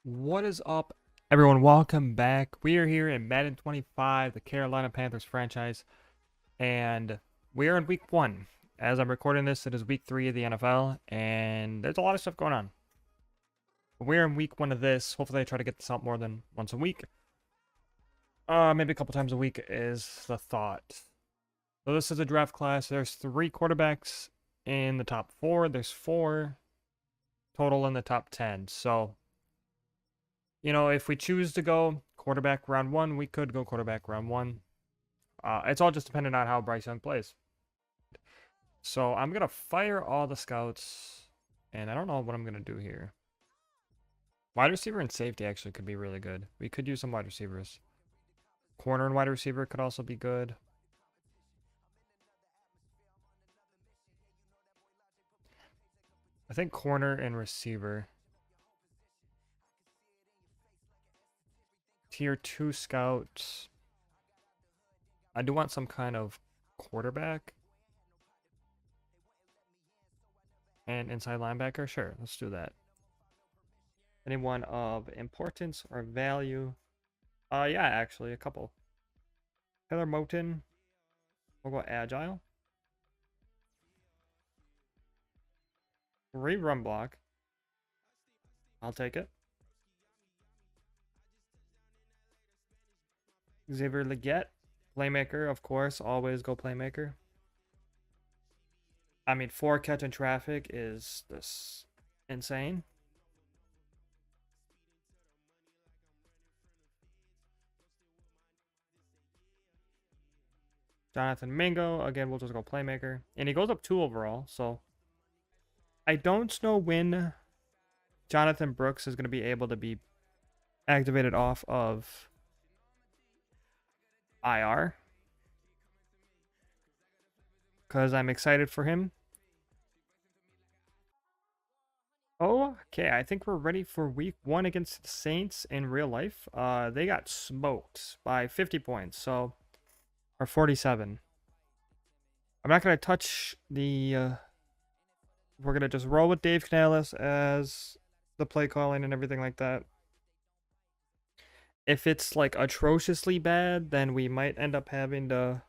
What is up, everyone? Welcome back. We are here in Madden 25, the Carolina Panthers franchise, and we are in week one. As I'm recording this, it is week 3 of the NFL, and there's a lot of stuff going on. We're in week 1 of this. Hopefully, I try to get this out more than once a week. Maybe a couple times a week is the thought. So this is a draft class. There's 3 quarterbacks in the top 4. There's 4 total in the top 10. So if we choose to go quarterback round 1, we could go quarterback round 1. It's all just dependent on how Bryce Young plays. So I'm going to fire all the scouts, and I don't know what I'm going to do here. Wide receiver and safety actually could be really good. We could use some wide receivers. Corner and wide receiver could also be good. I think corner and receiver. Tier 2 scouts. I do want some kind of quarterback. And inside linebacker? Sure, let's do that. Anyone of importance or value? Yeah, actually, a couple. Taylor Moton. We'll go agile. Great run block. I'll take it. Xavier Legette. Playmaker, of course. Always go playmaker. I mean, 4 catch in traffic is this insane. Jonathan Mingo, again, we'll just go playmaker. And he goes up 2 overall, so I don't know when Jonathan Brooks is going to be able to be activated off of IR. Because I'm excited for him. Okay, I think we're ready for week 1 against the Saints in real life. They got smoked by 50 points, so... Or 47. I'm not going to touch the... we're going to just roll with Dave Canales as the play calling and everything like that. If it's, like, atrociously bad, then we might end up having to...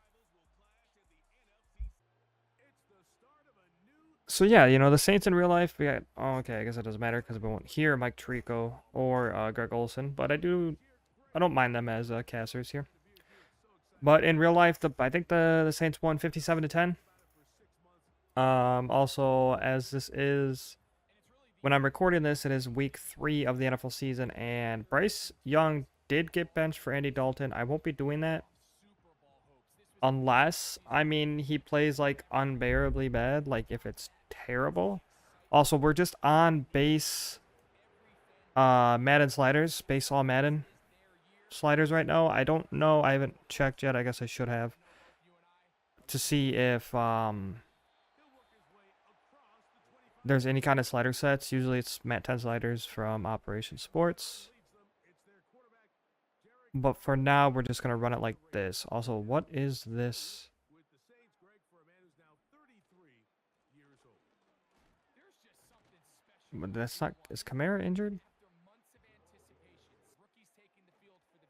So yeah, the Saints in real life, we got... Oh, okay, I guess it doesn't matter because we won't hear Mike Tirico or Greg Olsen. But I don't mind them as casters here. But in real life, I think the Saints won 57-10. Also, as this is... When I'm recording this, it is week 3 of the NFL season. And Bryce Young did get benched for Andy Dalton. I won't be doing that. Unless, he plays, like, unbearably bad. Like, if it's terrible. Also, we're just on base Madden sliders. Base all Madden sliders right now. I don't know. I haven't checked yet. I guess I should have. To see if there's any kind of slider sets. Usually it's Mat 10 sliders from Operation Sports. But for now, we're just going to run it like this. Also, what is this? That's not... Is Kamara injured?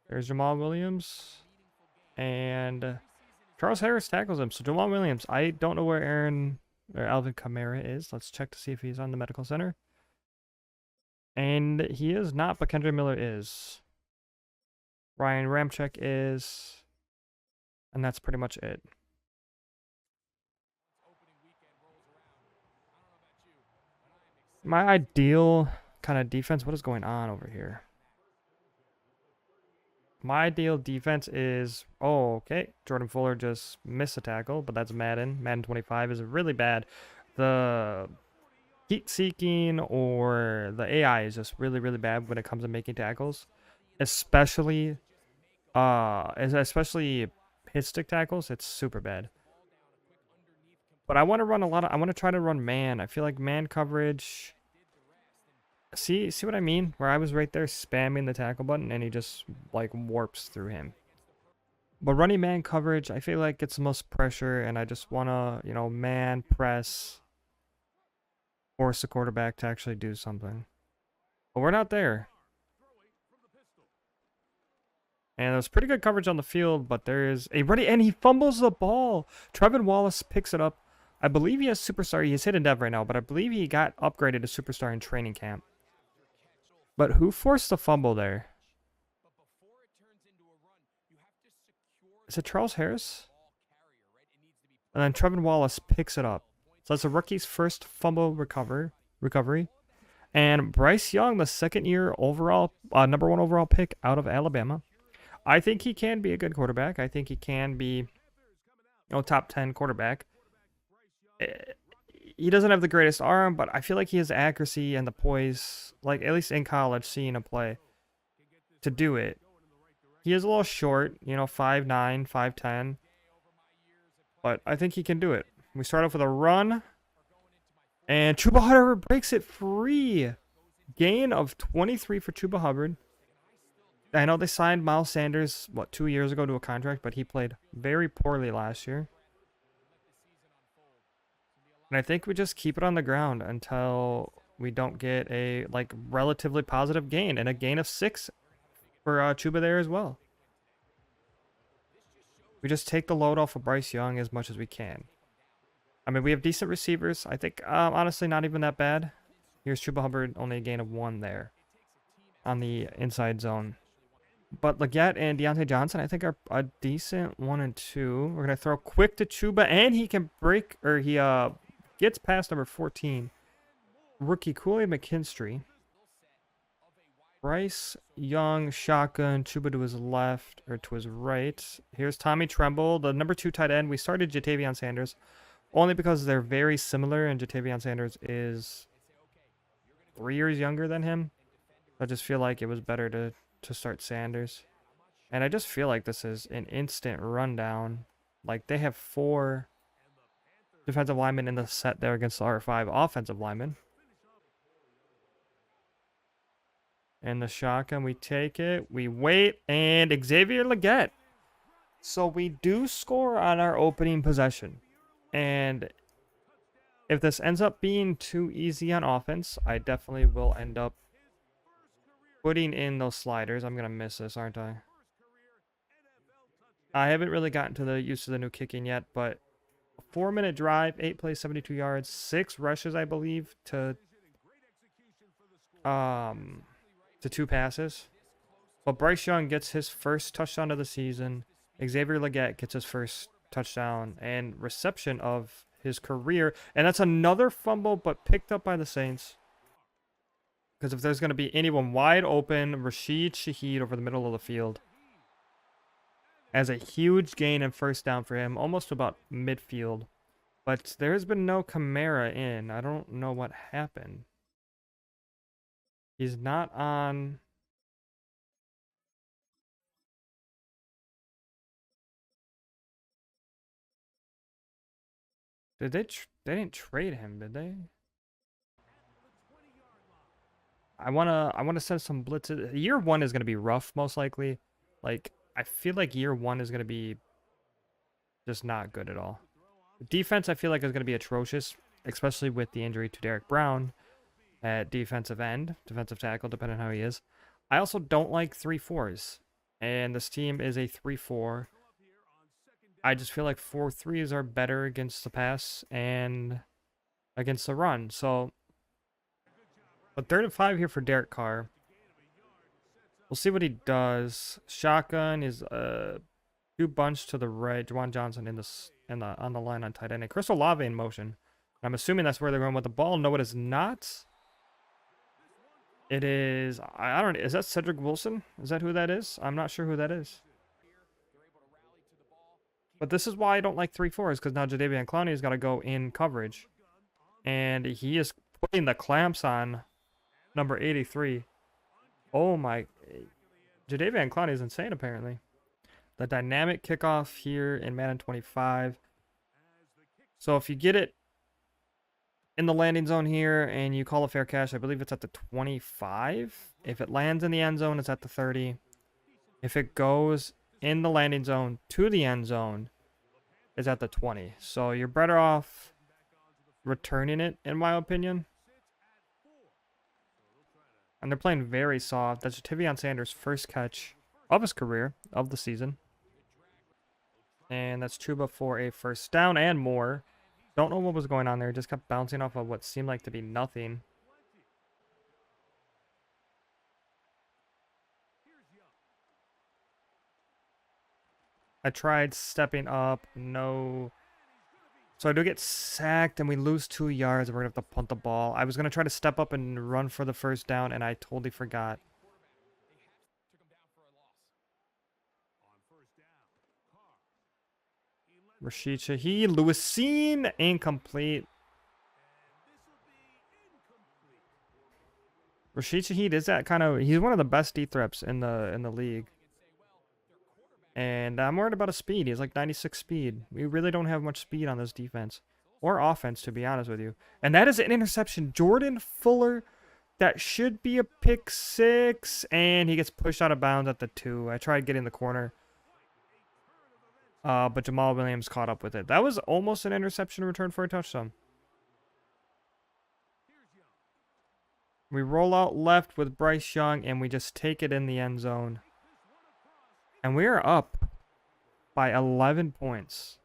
There's Jamal Williams. And Charles Harris tackles him. So Jamal Williams. I don't know where Alvin Kamara is. Let's check to see if he's on the medical center. And he is not, but Kendra Miller is. Ryan Ramczyk is. And that's pretty much it. My ideal kind of defense, what is going on over here? My ideal defense is, okay, Jordan Fuller just missed a tackle, but that's Madden. Madden 25 is really bad. The heat seeking or the AI is just really, really bad when it comes to making tackles, especially hit stick tackles. It's super bad. But I want to run I want to try to run man. I feel like man coverage. See what I mean? Where I was right there spamming the tackle button and he just like warps through him. But running man coverage, I feel like gets the most pressure, and I just want to, man press, force the quarterback to actually do something. But we're not there. And there's pretty good coverage on the field, but there is a ready, and he fumbles the ball. Trevin Wallace picks it up. I believe he has superstar. He's hidden dev right now, but I believe he got upgraded to superstar in training camp. But who forced the fumble there? Is it Charles Harris? And then Trevin Wallace picks it up. So that's a rookie's first fumble recovery. And Bryce Young, the second-year overall, number 1 overall pick out of Alabama. I think he can be a good quarterback. I think he can be top 10 quarterback. He doesn't have the greatest arm, but I feel like he has the accuracy and the poise, like at least in college, seeing him play, to do it. He is a little short, 5'9", 5'10", but I think he can do it. We start off with a run, and Chuba Hubbard breaks it free. Gain of 23 for Chuba Hubbard. I know they signed Miles Sanders, 2 years ago to a contract, but he played very poorly last year. And I think we just keep it on the ground until we don't get a relatively positive gain, and a gain of 6 for Chuba there as well. We just take the load off of Bryce Young as much as we can. I mean, we have decent receivers. I think, honestly, not even that bad. Here's Chuba Hubbard, only a gain of 1 there on the inside zone. But Leggett and Deontay Johnson, I think, are a decent 1 and 2. We're going to throw quick to Chuba, and he can break, or he gets past number 14. Rookie Kool-Aid McKinstry. Bryce Young, shotgun, Chuba to his left, or to his right. Here's Tommy Tremble, the number 2 tight end. We started Jatavion Sanders only because they're very similar, and Jatavion Sanders is 3 years younger than him. I just feel like it was better to start Sanders. And I just feel like this is an instant rundown. Like, they have 4 defensive linemen in the set there against the R5 offensive linemen. And the shotgun, we take it, we wait, and Xavier Leggett. So we do score on our opening possession. And if this ends up being too easy on offense, I definitely will end up putting in those sliders. I'm going to miss this, aren't I? I haven't really gotten to the use of the new kicking yet, but a 4-minute drive, 8 plays, 72 yards, 6 rushes, I believe, to 2 passes. But Bryce Young gets his first touchdown of the season. Xavier Leggett gets his first touchdown and reception of his career. And that's another fumble, but picked up by the Saints. Because if there's going to be anyone wide open, Rashid Shaheed over the middle of the field. As a huge gain and first down for him, almost about midfield. But there's been no Kamara in. I don't know what happened. He's not on. Did they didn't trade him, did they? I wanna send some blitzes. Year 1 is gonna be rough, most likely. Like, I feel like year 1 is gonna be just not good at all. Defense, I feel like, is gonna be atrocious, especially with the injury to Derek Brown at defensive end, defensive tackle, depending on how he is. I also don't like 3-4s, and this team is a 3-4. I just feel like 4-3s are better against the pass and against the run. So, but 3rd and 5 here for Derek Carr. We'll see what he does. Shotgun is 2 bunch to the right. Juwan Johnson on the line on tight end, and Chris Olave in motion. I'm assuming that's where they're going with the ball. No, it is not. It is, I don't know, is that Cedric Wilson? Is that who that is? I'm not sure who that is. But this is why I don't like 3-4s, because now Jadeveon Clowney has got to go in coverage. And he is putting the clamps on number 83. Oh my, Jadeveon Clowney is insane apparently. The dynamic kickoff here in Madden 25. So if you get it in the landing zone here and you call a fair catch, I believe it's at the 25. If it lands in the end zone, it's at the 30. If it goes in the landing zone to the end zone, it's at the 20. So you're better off returning it, in my opinion. And they're playing very soft. That's Jatavion Sanders' first catch of his career, of the season. And that's Chuba for a first down and more. Don't know what was going on there. Just kept bouncing off of what seemed like to be nothing. I tried stepping up. No. So I do get sacked and we lose 2 yards. We're going to have to punt the ball. I was going to try to step up and run for the first down, and I totally forgot. Rashid Shaheed, Lewisine, incomplete. Rashid Shaheed is that kind of, he's one of the best deep threats in the league. And I'm worried about his speed. He has like 96 speed. We really don't have much speed on this defense. Or offense, to be honest with you. And that is an interception. Jordan Fuller, that should be a pick 6. And he gets pushed out of bounds at the 2. I tried getting the corner. But Jamal Williams caught up with it. That was almost an interception return for a touchdown. We roll out left with Bryce Young, and we just take it in the end zone. And we are up by 11 points.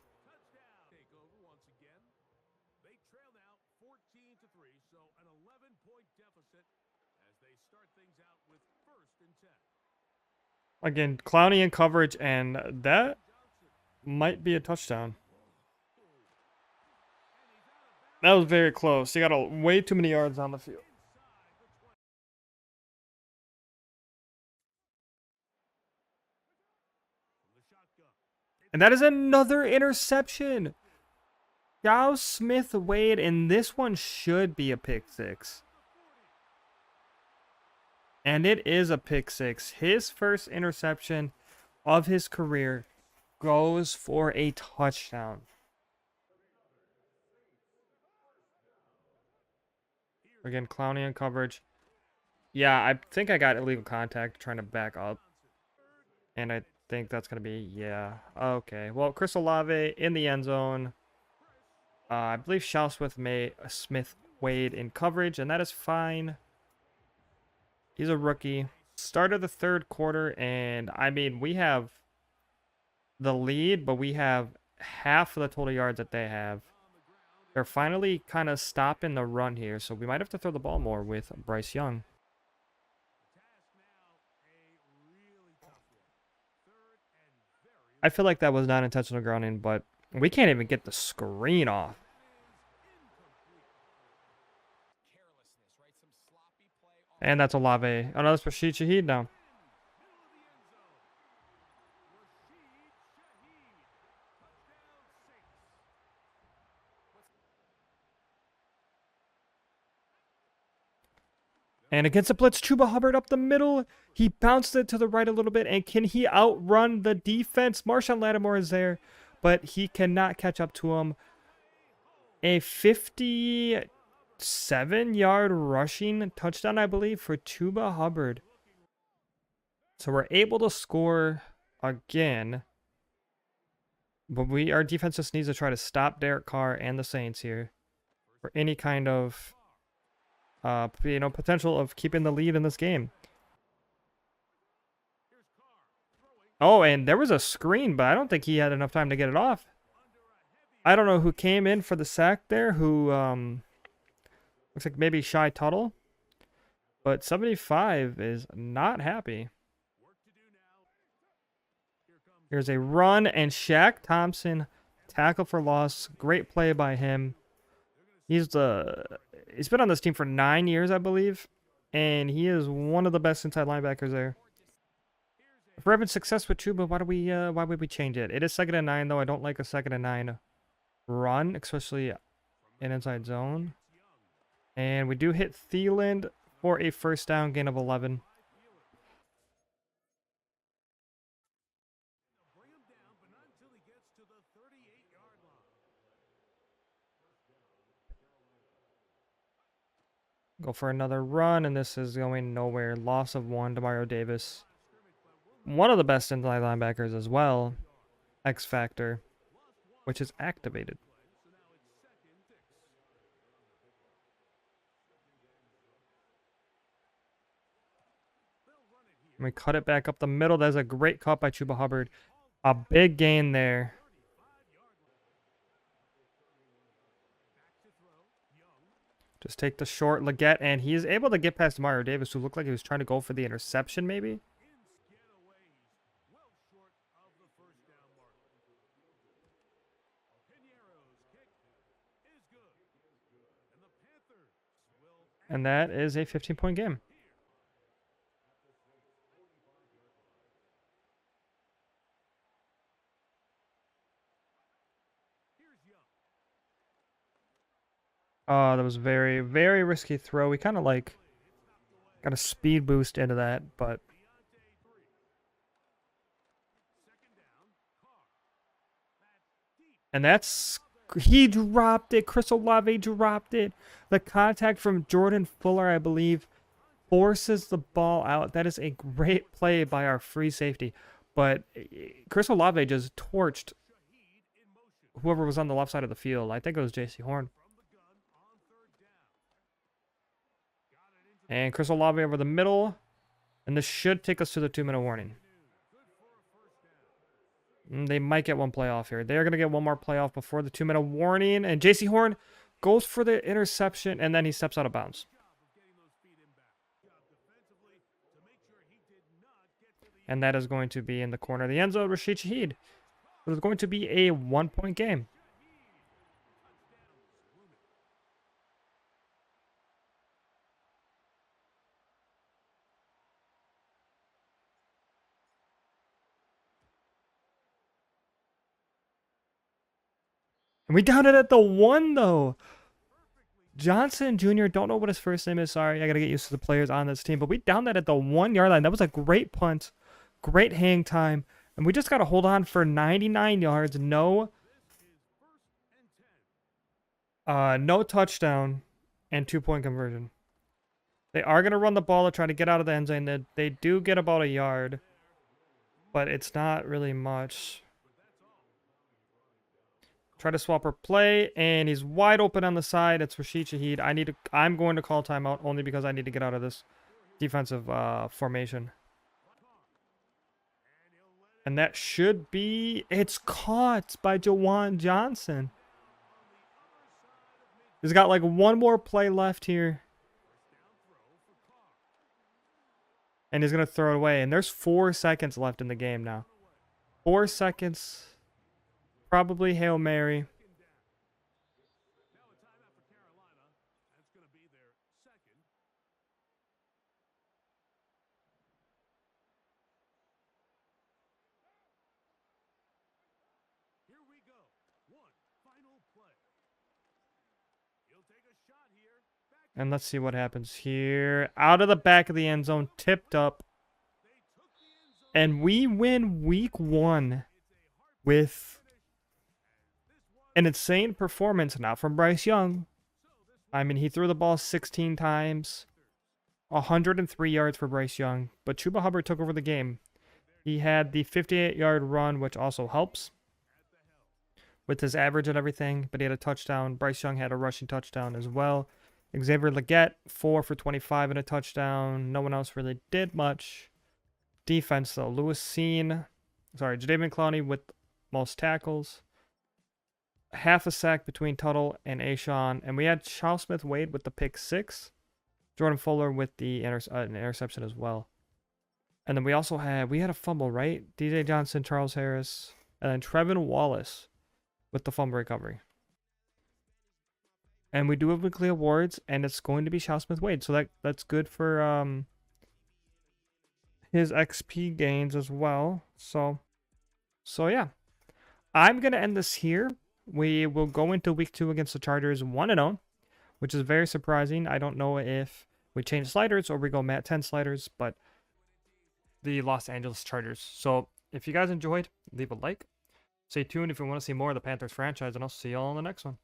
Again, Clowney in coverage, and that might be a touchdown. That was very close. He got way too many yards on the field. And that is another interception. Yao Smith Wade, and this one should be a pick 6. And it is a pick 6. His first interception of his career goes for a touchdown. Again, Clowney in coverage. Yeah, I think I got illegal contact trying to back up. And I think that's going to be, yeah. Okay, well, Chris Olave in the end zone. I believe Shao Smith Wade in coverage, and that is fine. He's a rookie. Start of the third quarter, and I mean, we have the lead, but we have half of the total yards that they have. They're finally kind of stopping the run here, so we might have to throw the ball more with Bryce Young. I feel like that was not intentional grounding, but we can't even get the screen off. And that's Olave. Oh, no, that's Rashid Shaheed now. And against the blitz, Chuba Hubbard up the middle. He bounced it to the right a little bit. And can he outrun the defense? Marshawn Lattimore is there, but he cannot catch up to him. A 57-yard rushing touchdown, I believe, for Chuba Hubbard. So we're able to score again. But our defense just needs to try to stop Derek Carr and the Saints here for any kind of potential of keeping the lead in this game. Oh, and there was a screen, but I don't think he had enough time to get it off. I don't know who came in for the sack there, who looks like maybe Shy Tuttle. But 75 is not happy. Here's a run, and Shaq Thompson, tackle for loss. Great play by him. He's been on this team for 9 years, I believe, and he is one of the best inside linebackers there. If we're having success with Chuba, why would we change it? It is 2nd and 9, though. I don't like a 2nd and 9 run, especially in inside zone. And we do hit Thielen for a first down, gain of 11. Go for another run, and this is going nowhere. Loss of 1, Demario Davis. One of the best inside linebackers as well. X Factor, which is activated. And we cut it back up the middle. That's a great cut by Chuba Hubbard. A big gain there. Just take the short Leggett, and he is able to get past Mario Davis, who looked like he was trying to go for the interception, maybe. And that is a 15-point game. Oh, that was very, very risky throw. We kind of like got a speed boost into that, but and that's he dropped it. Chris Olave dropped it. The contact from Jordan Fuller, I believe, forces the ball out. That is a great play by our free safety. But Chris Olave just torched whoever was on the left side of the field. I think it was J.C. Horn. And Chris Olave over the middle. And this should take us to the 2-minute warning. They might get one playoff here. They're going to get one more playoff before the 2-minute warning. And J.C. Horn goes for the interception, and then he steps out of bounds. And that is going to be in the corner of the end zone, Rashid Shaheed. It is going to be a 1-point game. And we downed it at the 1, though. Johnson Jr., don't know what his first name is. Sorry, I got to get used to the players on this team. But we downed that at the 1-yard line. That was a great punt. Great hang time. And we just got to hold on for 99 yards. No touchdown and 2-point conversion. They are going to run the ball to try to get out of the end zone. They do get about a yard. But it's not really much. Try to swap or play, and he's wide open on the side. It's Rashid Shaheed. I'm going to call timeout only because I need to get out of this defensive formation. And that should be... It's caught by Jawan Johnson. He's got like one more play left here. And he's going to throw it away. And there's 4 seconds left in the game now. 4 seconds... Probably Hail Mary. And let's see what happens here. Out of the back of the end zone, tipped up. And we win week 1 with an insane performance, not from Bryce Young. I mean, he threw the ball 16 times. 103 yards for Bryce Young. But Chuba Hubbard took over the game. He had the 58-yard run, which also helps with his average and everything. But he had a touchdown. Bryce Young had a rushing touchdown as well. Xavier Leggett, 4 for 25 and a touchdown. No one else really did much. Defense, though. Jadeveon Clowney with most tackles. Half a sack between Tuttle and Ashawn. And we had Charles Smith-Wade with the pick 6. Jordan Fuller with the an interception as well. And then we also had a fumble, right? DJ Johnson, Charles Harris, and then Trevin Wallace with the fumble recovery. And we do have weekly awards, and it's going to be Charles Smith-Wade. So that's good for his XP gains as well. So yeah. I'm going to end this here. We will go into week 2 against the Chargers 1-0, which is very surprising. I don't know if we change sliders or we go Mat 10 sliders, but the Los Angeles Chargers. So if you guys enjoyed, leave a like. Stay tuned if you want to see more of the Panthers franchise, and I'll see y'all on the next one.